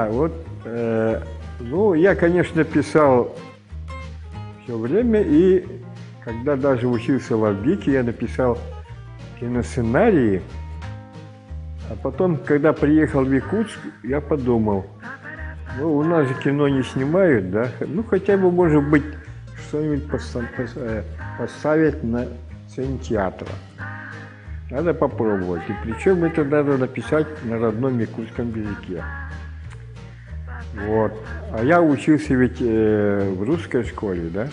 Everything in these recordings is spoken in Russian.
Да, вот, ну, я, конечно, писал все время, и когда даже учился в Авгике, я написал киносценарии, а потом, когда приехал в Якутск, я подумал, ну, у нас же кино не снимают, да, ну, хотя бы, может быть, что-нибудь поставить на сцене театра. Надо попробовать. И причем это надо написать на родном якутском языке. Вот. А я учился ведь в русской школе, да?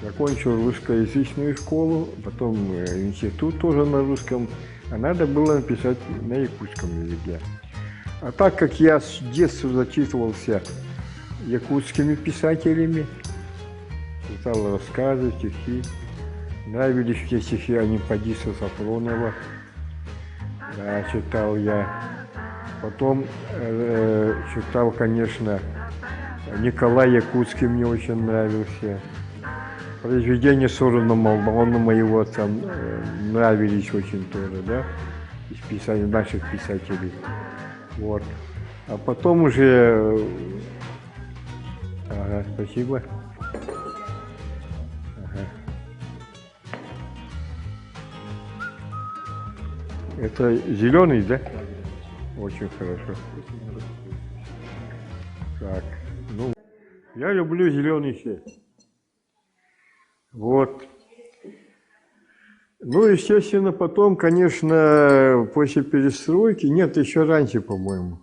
Закончил русскоязычную школу, потом институт тоже на русском. А надо было написать на якутском языке. А так как я с детства зачитывался якутскими писателями, читал рассказы, стихи, нравились все стихи Анимпадиса Сафронова, да, читал я. Потом читал, конечно, Николай Якутский мне очень нравился. Произведения Сорона Молдона моего там нравились очень тоже, да, из наших писателей. Вот. А потом уже... Ага, спасибо. Ага. Это зеленый, да? Очень хорошо. Так, ну, я люблю зеленый чай. Вот. Ну, естественно, потом, конечно, после перестройки, нет, еще раньше, по-моему,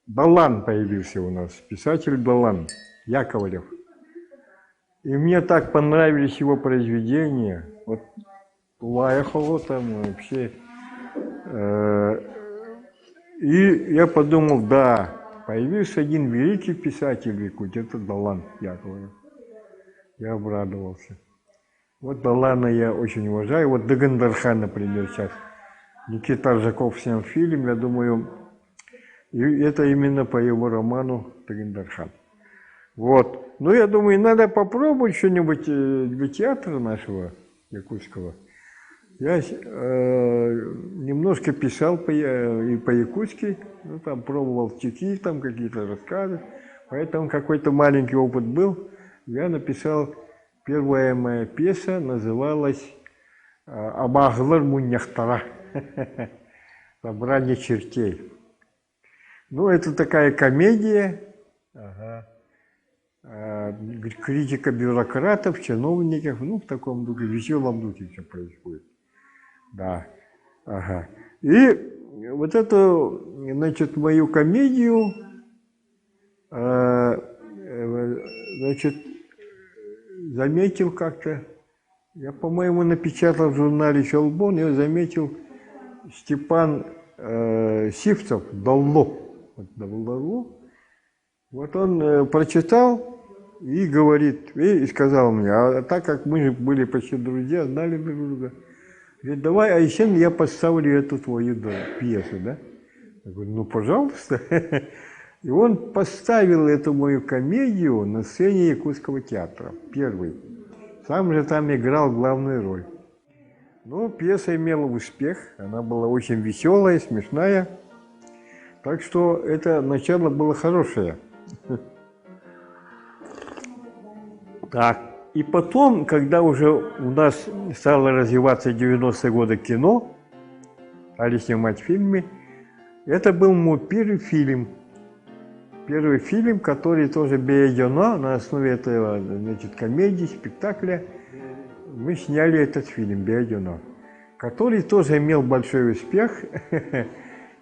Балан появился у нас, писатель Балан, Яковлев. И мне так понравились его произведения. Вот Лаяхово там вообще. И я подумал, да, появился один великий писатель в Якутии, это Балан Яковлев. Я обрадовался. Вот Балана я очень уважаю. Вот Дагандархан, например, сейчас. Никита Аржаков снял фильм, я думаю, и это именно по его роману Дагандархан. Вот. Ну, я думаю, надо попробовать что-нибудь для театра нашего якутского. Я немножко писал и по-якутски, ну, там пробовал стихи, там какие-то рассказы. Поэтому какой-то маленький опыт был. Я написал, первая моя пьеса называлась «Абағылар Муньяхтара», «Собрание чертей». Ну, это такая комедия, критика бюрократов, чиновников, ну, в таком духе, веселом духе все происходит. Да, ага. И вот эту, значит, мою комедию, значит, заметил как-то, я, по-моему, напечатал в журнале «Щелбон», я заметил Степан Сивцев, Далло. Вот он прочитал и говорит, и сказал мне, а так как мы же были почти друзья, знали друг друга, говорит, давай, Айсен, я поставлю эту твою пьесу, да? Я говорю, ну, пожалуйста. И он поставил эту мою комедию на сцене Якутского театра, первый. Сам же там играл главную роль. Ну, пьеса имела успех, она была очень веселая, смешная. Так что это начало было хорошее. Так, и потом, когда уже у нас стало развиваться 90-е годы кино, стали снимать фильмы, это был мой первый фильм. Первый фильм, который тоже «Беядено», на основе этого, значит, комедии, спектакля, мы сняли этот фильм «Беядено», который тоже имел большой успех.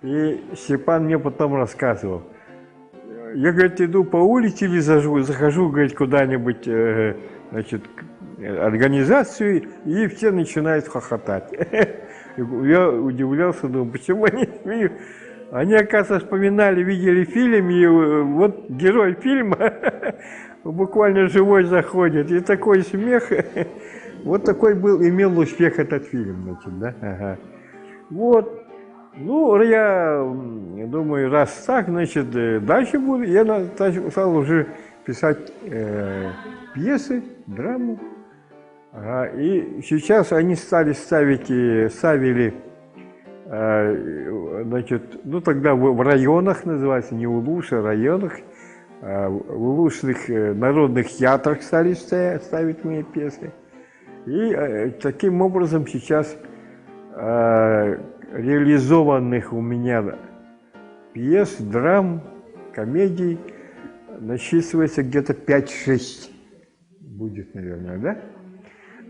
И Степан мне потом рассказывал. Я, говорит, иду по улице или захожу, говорит, куда-нибудь, значит, организацию, и все начинают хохотать. Я удивлялся, думаю, почему они смеют. Они, оказывается, вспоминали, видели фильм, и вот герой фильма буквально живой заходит, и такой смех. Вот такой имел успех этот фильм, значит, да? Ага. Вот. Ну, я думаю, раз так, значит, дальше буду. Я стал уже писать пьесы, драму. Ага. И сейчас они ставили Значит, ну тогда в районах называется, не улуш, а районах, в улушных народных театрах стали ставить мои пьесы. И таким образом сейчас реализованных у меня пьес, драм, комедий насчитывается где-то 5-6 будет, наверное, да?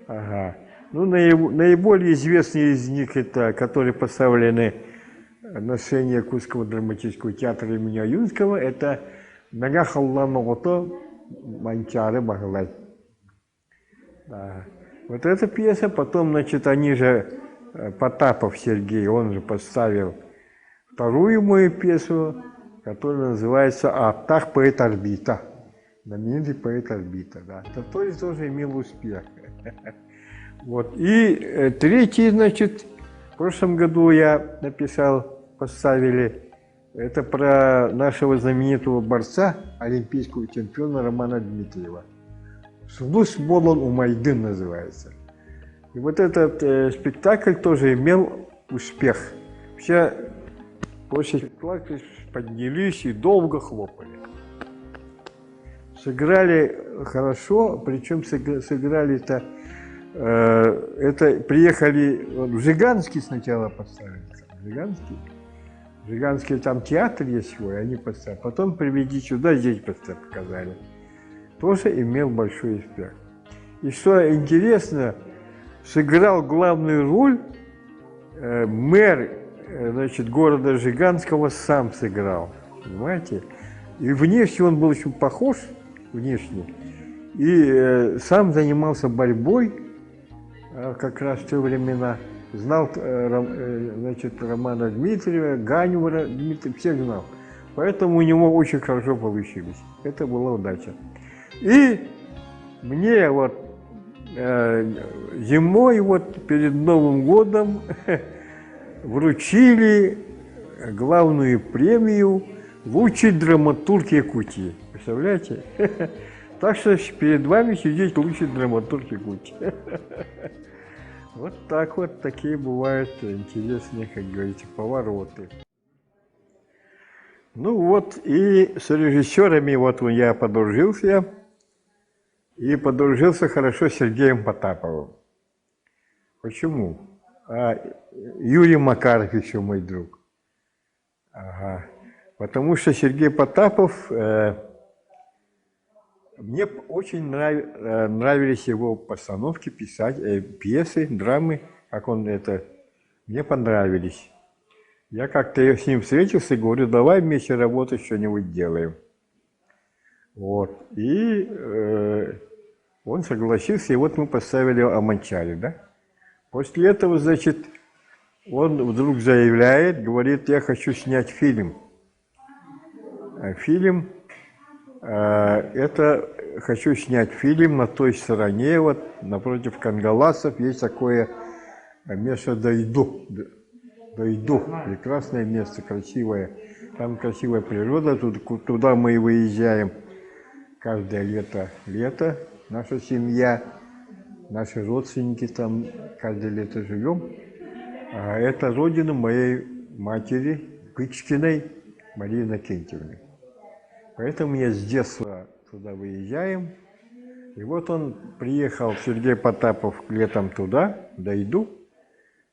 Ага. Ну, наиболее известные из них это, которые поставлены на сцене Якутского драматического театра имени Аюнского, это «Нага халлана ото манчары баглай». Да. Вот эта пьеса, потом, значит, они же, Потапов Сергей, он же поставил вторую мою пьесу, которая называется «Аптах поэт орбита». Знаменитый поэт орбита, да. Это тоже имел успех. Вот. И третий, значит, в прошлом году я написал, поставили, это про нашего знаменитого борца, олимпийского чемпиона Романа Дмитриева. «Сулус Болон Умайдын» называется. И вот этот спектакль тоже имел успех. Все после спектакля поднялись и долго хлопали. Сыграли хорошо, причем сыграли-то, это приехали в Жиганске сначала поставили. В Жиганске там театр есть свой, они поставили. Потом приведи сюда, здесь показали. Тоже имел большой успех. И что интересно, сыграл главную роль мэр, значит, города Жиганского сам сыграл, понимаете? И внешне он был очень похож, внешне, и сам занимался борьбой как раз в те времена. Знал, значит, Романа Дмитриева, Ганю Дмитриева, всех знал. Поэтому у него очень хорошо получилось. Это была удача. И мне вот зимой, вот перед Новым годом, вручили главную премию «Лучший драматург Якутии». Представляете? Так что перед вами сидит лучший драматург Якутии. Вот так вот, такие бывают интересные, как говорится, повороты. Ну вот, и с режиссерами вот я подружился, и подружился хорошо с Сергеем Потаповым. Почему? Юрий Макаров еще мой друг. Ага. Потому что Сергей Потапов, мне очень нравились его постановки, пьесы, драмы, как он это, мне понравились. Я как-то с ним встретился и говорю, давай вместе работать, что-нибудь делаем. Вот. И он согласился, и вот мы поставили «Аманчари», да? После этого, значит, он вдруг заявляет, говорит, я хочу снять фильм. Это хочу снять фильм на той стороне, вот напротив Кангаласов есть такое место Дойду. Прекрасное место, красивое. Там красивая природа, туда мы и выезжаем каждое лето. Наша семья, наши родственники там каждое лето живем. А это родина моей матери, Пычкиной Марии Иннокентьевны. Поэтому я с детства туда выезжаем. И вот он приехал, Сергей Потапов, летом туда, Дойду,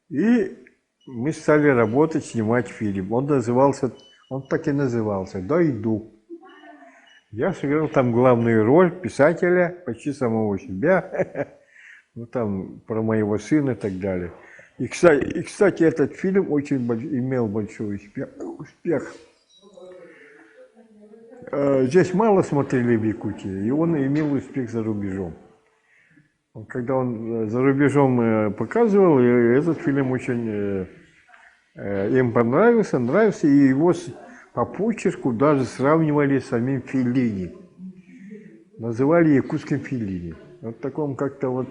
и мы стали работать, снимать фильм. Он так и назывался «Дойду». Я сыграл там главную роль писателя, почти самого себя, ну там про моего сына и так далее. И, кстати, этот фильм очень имел большой успех. Здесь мало смотрели в Якутии, и он имел успех за рубежом. Когда он за рубежом показывал, этот фильм очень им нравился, и его по почерку даже сравнивали с самим Феллини. Называли якутским Феллини. Вот таком как-то вот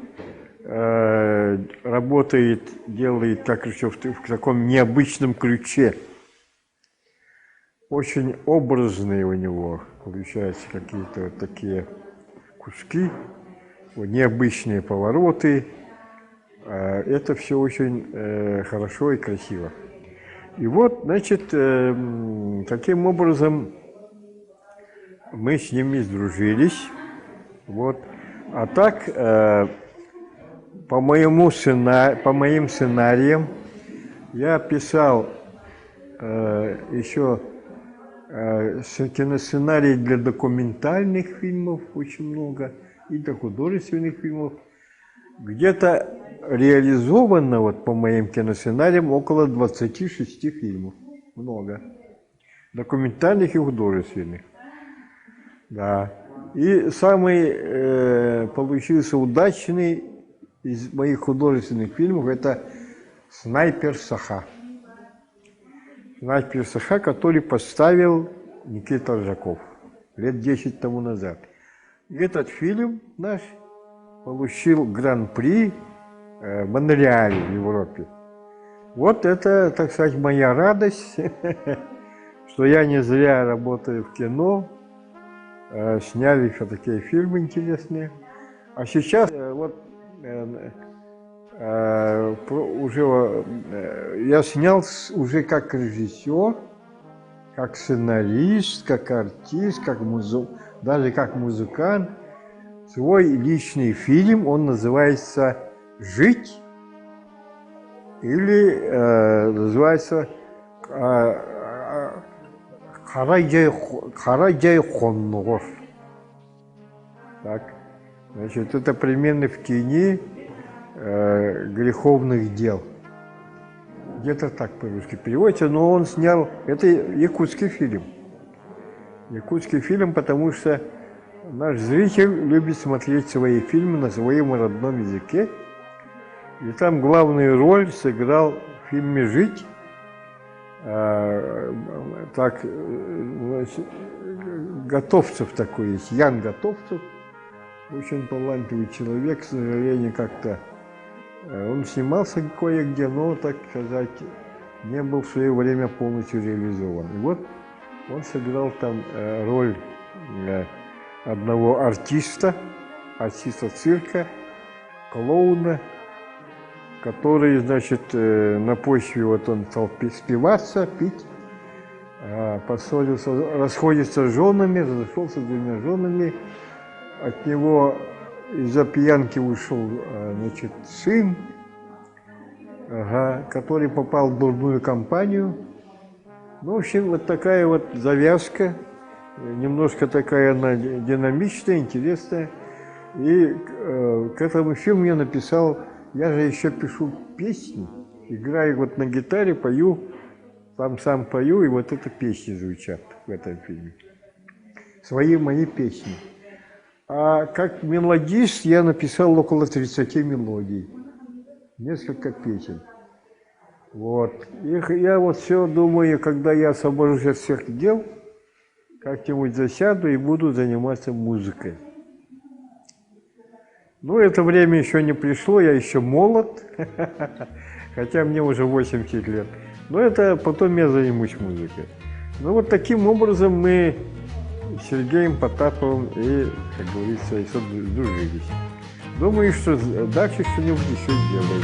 работает, делает как еще в таком необычном ключе. Очень образные у него получаются какие-то вот такие куски, вот необычные повороты. Это все очень хорошо и красиво. И вот, значит, таким образом мы с ними сдружились. Вот. А так, по моим сценариям, я писал еще киносценарий для документальных фильмов очень много и для художественных фильмов. Где-то реализовано, вот по моим киносценариям, около 26 фильмов. Много. Документальных и художественных. Да. И самый получился удачный из моих художественных фильмов — это «Снайпер Саха». «Снайпер Саха», который поставил Никита Ржаков лет 10 тому назад. И этот фильм наш получил гран-при в Монреале, в Европе. Вот это, так сказать, моя радость, что я не зря работаю в кино, сняли такие фильмы интересные. А сейчас вот уже я снял уже как режиссер, как сценарист, как артист, даже как музыкант свой личный фильм. Он называется «Жить» или называется «Караджай Хонногор». Так, значит, это примерно в тени греховных дел. Где-то так по-русски переводится, но он снял... Это якутский фильм. Якутский фильм, потому что наш зритель любит смотреть свои фильмы на своем родном языке. И там главную роль сыграл в фильме «Жить» Готовцев такой есть, Ян Готовцев. Очень талантливый человек, к сожалению, как-то он снимался кое-где, но, так сказать, не был в свое время полностью реализован. И вот он сыграл там роль одного артиста цирка, клоуна, который, значит, на почве вот он стал спиваться, пить, поссорился, расходится с женами, разошелся с 2 женами. От него из-за пьянки ушел, значит, сын, который попал в дурную компанию. Ну, в общем, вот такая вот завязка, немножко такая она динамичная, интересная. И к этому фильму я написал, я же еще пишу песни, играю вот на гитаре, пою, сам пою, и вот это песни звучат в этом фильме. Мои песни. А как мелодист я написал около 30 мелодий, несколько песен. Вот. И я вот все думаю, когда я освобожусь от всех дел, как-нибудь засяду и буду заниматься музыкой. Ну, это время еще не пришло, я еще молод, хотя мне уже 80 лет. Но это потом я займусь музыкой. Ну, вот таким образом мы с Сергеем Потаповым и, как говорится, сдружились. Думаю, что дальше что-нибудь еще сделаем.